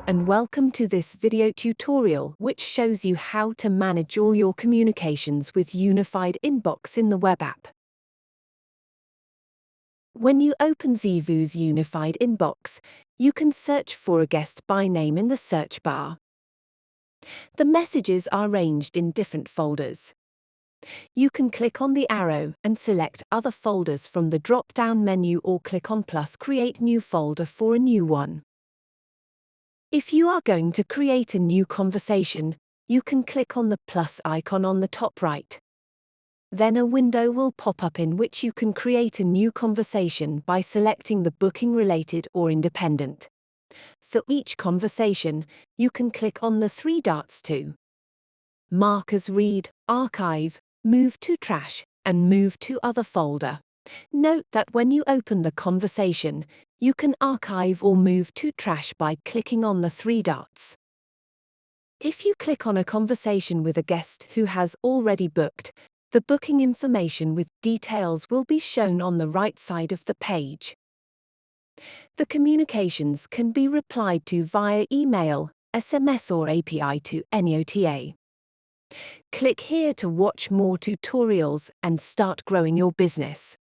and welcome to this video tutorial which shows you how to manage all your communications with Unified Inbox in the web app. When you open Zeevou's Unified Inbox, you can search for a guest by name in the search bar. The messages are arranged in different folders. You can click on the arrow and select other folders from the drop-down menu or click on plus create new folder for a new one. If you are going to create a new conversation, you can click on the plus icon on the top right. Then a window will pop up in which you can create a new conversation by selecting the booking related or independent. For each conversation, you can click on the three dots to mark as read, archive, move to trash, and move to other folder. Note that when you open the conversation, you can archive or move to trash by clicking on the three dots. If you click on a conversation with a guest who has already booked, the booking information with details will be shown on the right side of the page. The communications can be replied to via email, SMS or API to any OTA. Click here to watch more tutorials and start growing your business.